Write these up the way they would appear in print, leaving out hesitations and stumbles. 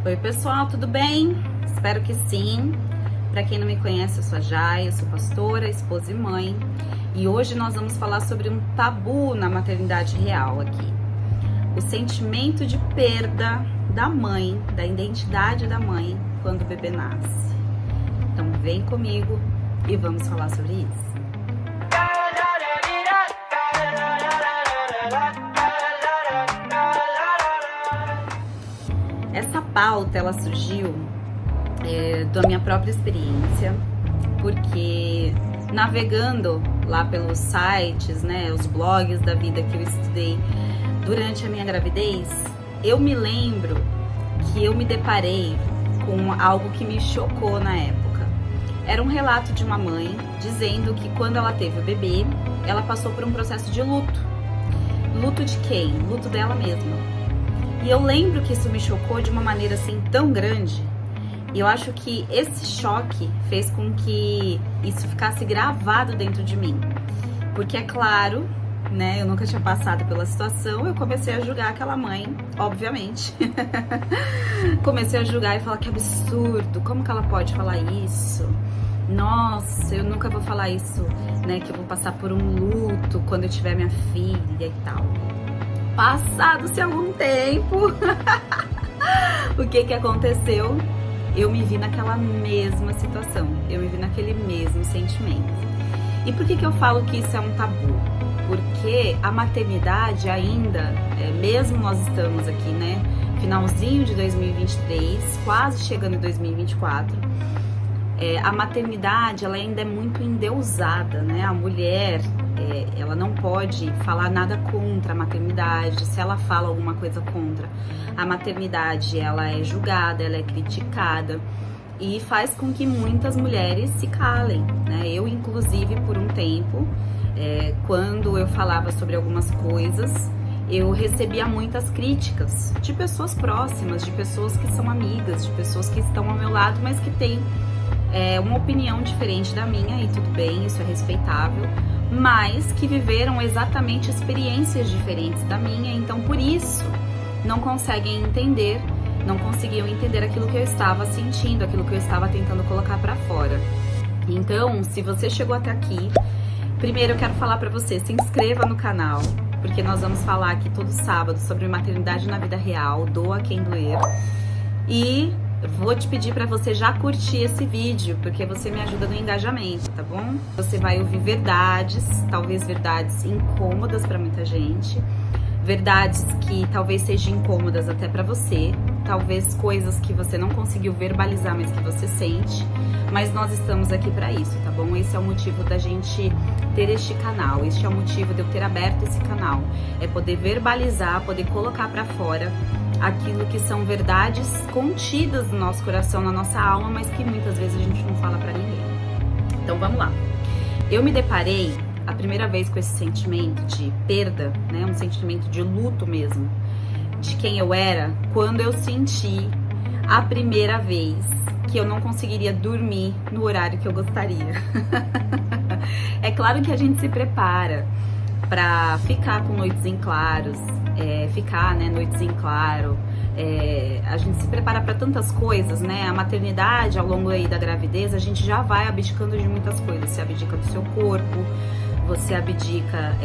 Oi pessoal, tudo bem? Espero que sim. Para quem não me conhece, eu sou a Jai, eu sou pastora, esposa e mãe. E hoje nós vamos falar sobre um tabu na maternidade real aqui. O sentimento de perda da mãe, da identidade da mãe quando o bebê nasce. Então vem comigo e vamos falar sobre isso. Essa pauta, ela surgiu da minha própria experiência, porque navegando lá pelos sites, né, os blogs da vida que eu estudei durante a minha gravidez, eu me lembro que eu me deparei com algo que me chocou na época. Era um relato de uma mãe dizendo que quando ela teve o bebê, ela passou por um processo de luto. Luto de quem? Luto dela mesma. E eu lembro que isso me chocou de uma maneira assim tão grande. E eu acho que esse choque fez com que isso ficasse gravado dentro de mim. Porque é claro, né, eu nunca tinha passado pela situação, eu comecei a julgar aquela mãe, obviamente. Comecei a julgar e falar que absurdo, como que ela pode falar isso? Nossa, eu nunca vou falar isso, né, que eu vou passar por um luto quando eu tiver minha filha e tal. Passado-se algum tempo, o que aconteceu? Eu me vi naquela mesma situação, eu me vi naquele mesmo sentimento. E por que eu falo que isso é um tabu? Porque a maternidade ainda, mesmo nós estamos aqui, né, finalzinho de 2023, quase chegando em 2024, a maternidade ela ainda é muito endeusada, né? A mulher, ela não pode falar nada contra a maternidade. Se ela fala alguma coisa contra a maternidade, ela é julgada, ela é criticada e faz com que muitas mulheres se calem, né? Eu, inclusive, por um tempo, quando eu falava sobre algumas coisas, eu recebia muitas críticas de pessoas próximas, de pessoas que são amigas, de pessoas que estão ao meu lado, mas que têm uma opinião diferente da minha, e tudo bem, isso é respeitável, mas que viveram exatamente experiências diferentes da minha, então por isso não conseguiam entender aquilo que eu estava sentindo, aquilo que eu estava tentando colocar para fora. Então, se você chegou até aqui, primeiro eu quero falar para você, se inscreva no canal, porque nós vamos falar aqui todo sábado sobre maternidade na vida real, doa quem doer, e vou te pedir para você já curtir esse vídeo, porque você me ajuda no engajamento, tá bom? Você vai ouvir verdades, talvez verdades incômodas para muita gente, verdades que talvez sejam incômodas até para você, talvez coisas que você não conseguiu verbalizar, mas que você sente, mas nós estamos aqui para isso, tá bom? Esse é o motivo da gente ter este canal, este é o motivo de eu ter aberto esse canal, é poder verbalizar, poder colocar para fora aquilo que são verdades contidas no nosso coração, na nossa alma, mas que muitas vezes a gente não fala pra ninguém. Então vamos lá. Eu me deparei a primeira vez com esse sentimento de perda, né, um sentimento de luto mesmo, de quem eu era, quando eu senti a primeira vez que eu não conseguiria dormir no horário que eu gostaria. É claro que a gente se prepara pra ficar com noites em claros, noites em claro, a gente se prepara para tantas coisas, né? A maternidade, ao longo aí da gravidez, a gente já vai abdicando de muitas coisas. Você abdica do seu corpo, você abdica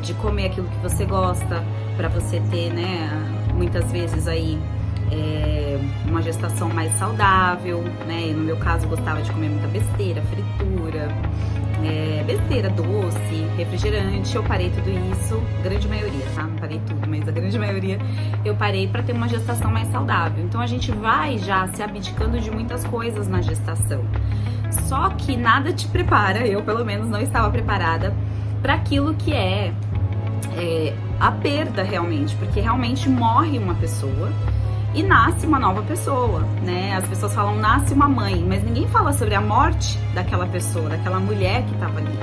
de comer aquilo que você gosta, para você ter, né, muitas vezes aí uma gestação mais saudável, né? No meu caso, eu gostava de comer muita besteira, fritura, besteira, doce, refrigerante. Eu parei tudo isso, grande maioria, tá? Não parei tudo, mas a grande maioria eu parei pra ter uma gestação mais saudável. Então a gente vai já se abdicando de muitas coisas na gestação. Só que nada te prepara, eu pelo menos não estava preparada para aquilo que é a perda realmente, porque realmente morre uma pessoa e nasce uma nova pessoa, né? As pessoas falam, nasce uma mãe, mas ninguém fala sobre a morte daquela pessoa, daquela mulher que estava ali.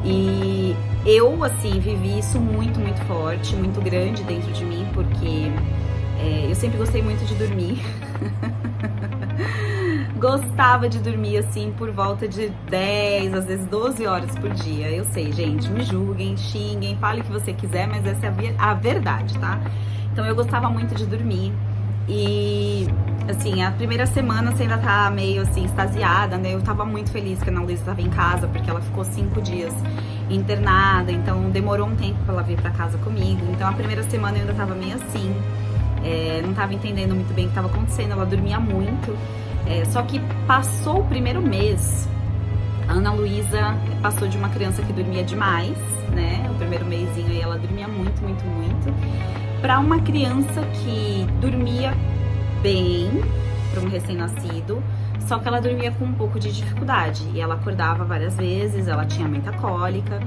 E eu, assim, vivi isso muito, muito forte, muito grande dentro de mim, porque eu sempre gostei muito de dormir. Gostava de dormir, assim, por volta de 10, às vezes 12 horas por dia. Eu sei, gente, me julguem, xinguem, falem o que você quiser, mas essa é a verdade, tá? Então eu gostava muito de dormir. E assim, a primeira semana você ainda tá meio assim, extasiada, né? Eu tava muito feliz que a Ana Luísa tava em casa, porque ela ficou 5 dias internada, então demorou um tempo pra ela vir pra casa comigo. Então a primeira semana eu ainda tava meio assim, não tava entendendo muito bem o que tava acontecendo, ela dormia muito. Só que passou o primeiro mês, a Ana Luísa passou de uma criança que dormia demais, né? O primeiro mêsinho aí ela dormia muito, pra uma criança que dormia bem, para um recém-nascido, só que ela dormia com um pouco de dificuldade e ela acordava várias vezes, ela tinha muita cólica,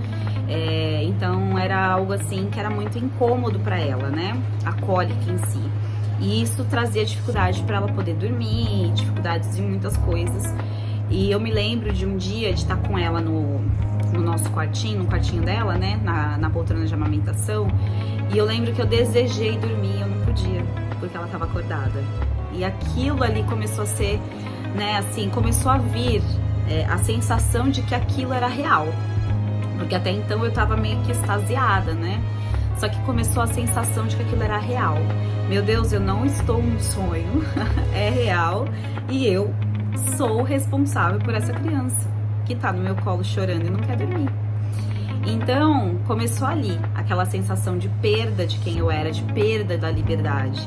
então era algo assim que era muito incômodo para ela, né? A cólica em si. E isso trazia dificuldade para ela poder dormir, dificuldades em muitas coisas. E eu me lembro de um dia de estar com ela no nosso quartinho, no quartinho dela, né? Na poltrona de amamentação. E eu lembro que eu desejei dormir e eu não podia, porque ela estava acordada. E aquilo ali começou a ser, né, assim, começou a vir a sensação de que aquilo era real. Porque até então eu tava meio que extasiada, né? Só que começou a sensação de que aquilo era real. Meu Deus, eu não estou num sonho, é real. E eu sou responsável por essa criança que tá no meu colo chorando e não quer dormir. Então, começou ali, aquela sensação de perda de quem eu era, de perda da liberdade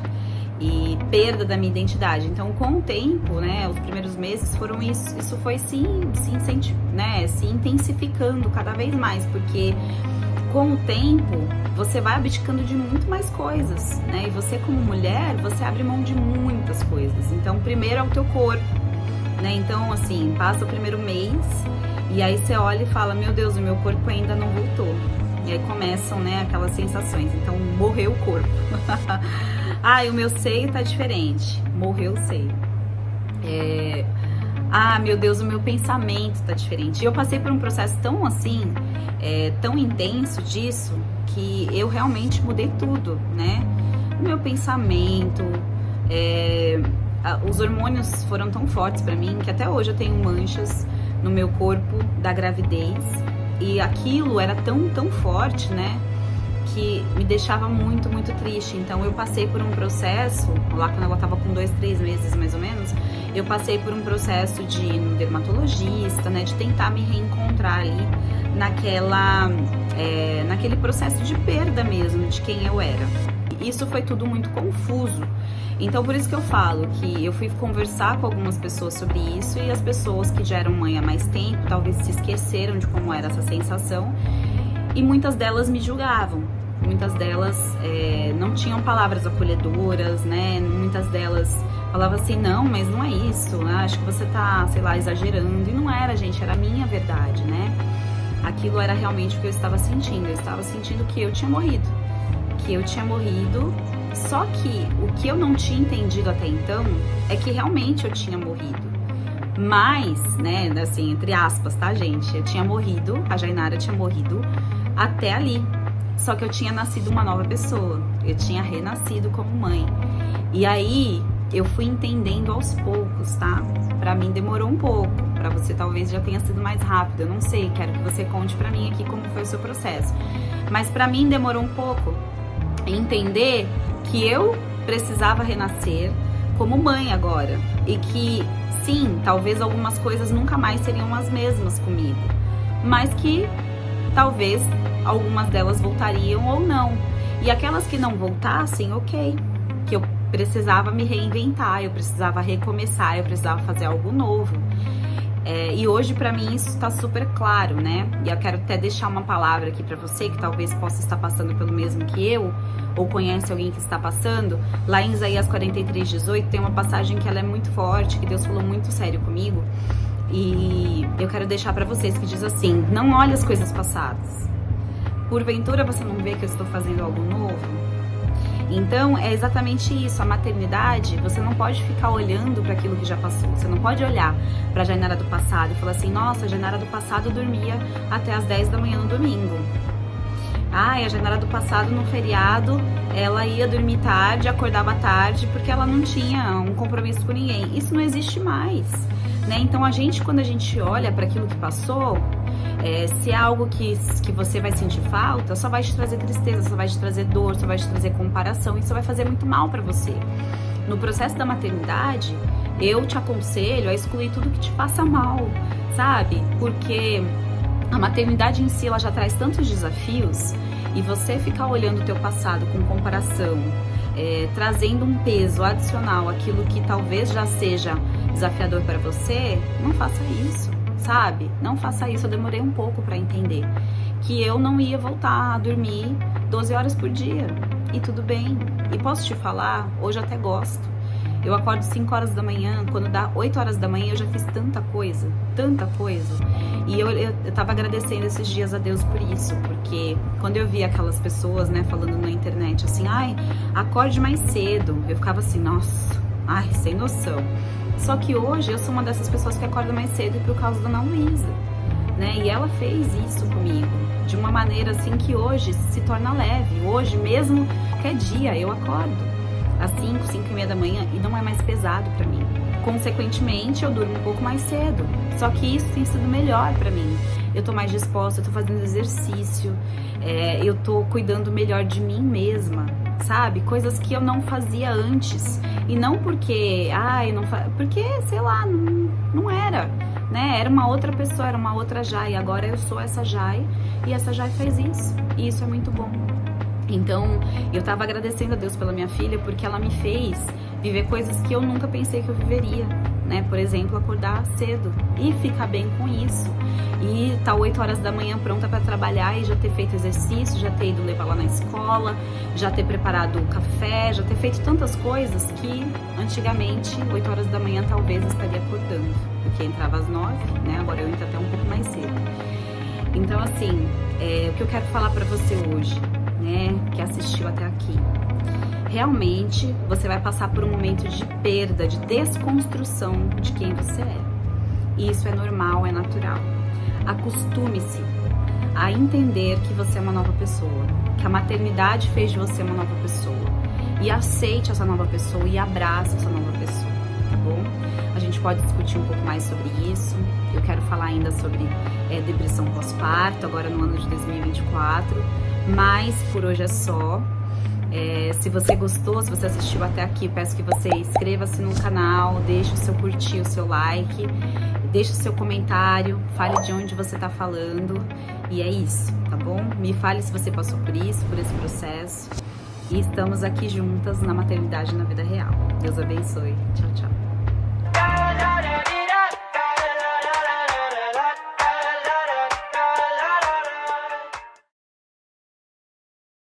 e perda da minha identidade. Então, com o tempo, né, os primeiros meses foram isso foi se intensificando cada vez mais, porque com o tempo você vai abdicando de muito mais coisas, né? E você como mulher, você abre mão de muitas coisas. Então, primeiro é o teu corpo, né? Então, assim, passa o primeiro mês e aí você olha e fala, meu Deus, o meu corpo ainda não voltou. E aí começam, né, aquelas sensações. Então, morreu o corpo. O meu seio tá diferente. Morreu o seio. Meu Deus, o meu pensamento tá diferente. E eu passei por um processo tão assim, tão intenso disso, que eu realmente mudei tudo, né? O meu pensamento, os hormônios foram tão fortes pra mim que até hoje eu tenho manchas no meu corpo da gravidez, e aquilo era tão forte, né, que me deixava muito triste. Então eu passei por um processo, lá quando ela tava com 2, 3 meses mais ou menos, eu passei por um processo de ir no dermatologista, né, de tentar me reencontrar ali naquele processo de perda mesmo de quem eu era. Isso foi tudo muito confuso. Então, por isso que eu falo que eu fui conversar com algumas pessoas sobre isso, e as pessoas que já eram mãe há mais tempo talvez se esqueceram de como era essa sensação, e muitas delas me julgavam. Muitas delas não tinham palavras acolhedoras, né? Muitas delas falavam assim, não, mas não é isso, né? Acho que você tá, sei lá, exagerando. E não era, gente, era a minha verdade, né? Aquilo era realmente o que eu estava sentindo. Eu estava sentindo que eu tinha morrido. Só que o que eu não tinha entendido até então é que realmente eu tinha morrido. Mas, né, assim, entre aspas, tá, gente? Eu tinha morrido, a Jainara tinha morrido até ali. Só que eu tinha nascido uma nova pessoa. Eu tinha renascido como mãe. E aí, eu fui entendendo aos poucos, tá? Pra mim demorou um pouco. Pra você talvez já tenha sido mais rápido. Eu não sei, quero que você conte pra mim aqui como foi o seu processo. Mas pra mim demorou um pouco entender que eu precisava renascer como mãe agora, e que sim, talvez algumas coisas nunca mais seriam as mesmas comigo, mas que talvez algumas delas voltariam ou não, e aquelas que não voltassem, ok, que eu precisava me reinventar, eu precisava recomeçar, eu precisava fazer algo novo. E hoje pra mim isso tá super claro, né? E eu quero até deixar uma palavra aqui pra você que talvez possa estar passando pelo mesmo que eu, ou conhece alguém que está passando. Lá em Isaías 43:18 tem uma passagem que ela é muito forte, que Deus falou muito sério comigo, e eu quero deixar pra vocês, que diz assim: não olhe as coisas passadas, porventura você não vê que eu estou fazendo algo novo? Então, é exatamente isso. A maternidade, você não pode ficar olhando para aquilo que já passou. Você não pode olhar para a Jainara do passado e falar assim, nossa, a Jainara do passado dormia até as 10 da manhã no domingo. A Jainara do passado no feriado, ela ia dormir tarde, acordava tarde, porque ela não tinha um compromisso com ninguém. Isso não existe mais, né? Então, quando a gente olha para aquilo que passou, se é algo que você vai sentir falta, só vai te trazer tristeza, só vai te trazer dor, só vai te trazer comparação, isso vai fazer muito mal pra você. No processo da maternidade, eu te aconselho a excluir tudo que te faça mal, sabe? Porque a maternidade em si, ela já traz tantos desafios, e você ficar olhando o teu passado com comparação, trazendo um peso adicional àquilo que talvez já seja desafiador para você, não faça isso, sabe? Não faça isso. Eu demorei um pouco para entender que eu não ia voltar a dormir 12 horas por dia, e tudo bem. E posso te falar, hoje eu até gosto. Eu acordo 5 horas da manhã, quando dá 8 horas da manhã eu já fiz tanta coisa. E eu tava agradecendo esses dias a Deus por isso, porque quando eu vi aquelas pessoas, né, falando na internet assim, ai, acorde mais cedo, eu ficava assim, nossa, ai, sem noção. Só que hoje eu sou uma dessas pessoas que acorda mais cedo por causa da Ana Luísa, né, e ela fez isso comigo, de uma maneira assim que hoje se torna leve. Hoje mesmo, qualquer dia, eu acordo às 5, 5 e meia da manhã e não é mais pesado pra mim. Consequentemente, eu durmo um pouco mais cedo. Só que isso tem sido melhor pra mim. Eu tô mais disposta, eu tô fazendo exercício, eu tô cuidando melhor de mim mesma, sabe? Coisas que eu não fazia antes. E não porque, porque, sei lá, não era, né? Era uma outra pessoa, era uma outra Jai. Agora eu sou essa Jai e essa Jai fez isso. E isso é muito bom. Então, eu tava agradecendo a Deus pela minha filha, porque ela me fez viver coisas que eu nunca pensei que eu viveria, né? Por exemplo, acordar cedo e ficar bem com isso. E tá 8 horas da manhã pronta para trabalhar e já ter feito exercício, já ter ido levar lá na escola, já ter preparado o café, já ter feito tantas coisas que antigamente, 8 horas da manhã, talvez eu estaria acordando, porque entrava às 9, né? Agora eu entro até um pouco mais cedo. Então, assim, o que eu quero falar para você hoje, né, que assistiu até aqui, realmente você vai passar por um momento de perda, de desconstrução de quem você é. E isso é normal, é natural. Acostume-se a entender que você é uma nova pessoa, que a maternidade fez de você uma nova pessoa, e aceite essa nova pessoa e abrace essa nova pessoa, tá bom? A gente pode discutir um pouco mais sobre isso. Eu quero falar ainda sobre depressão pós-parto, agora no ano de 2024, mas por hoje é só. Se você gostou, se você assistiu até aqui, peço que você inscreva-se no canal, deixe o seu curtir, o seu like, deixe o seu comentário, fale de onde você tá falando, e é isso, tá bom? Me fale se você passou por isso, por esse processo, e estamos aqui juntas na maternidade na vida real. Deus abençoe. Tchau, tchau.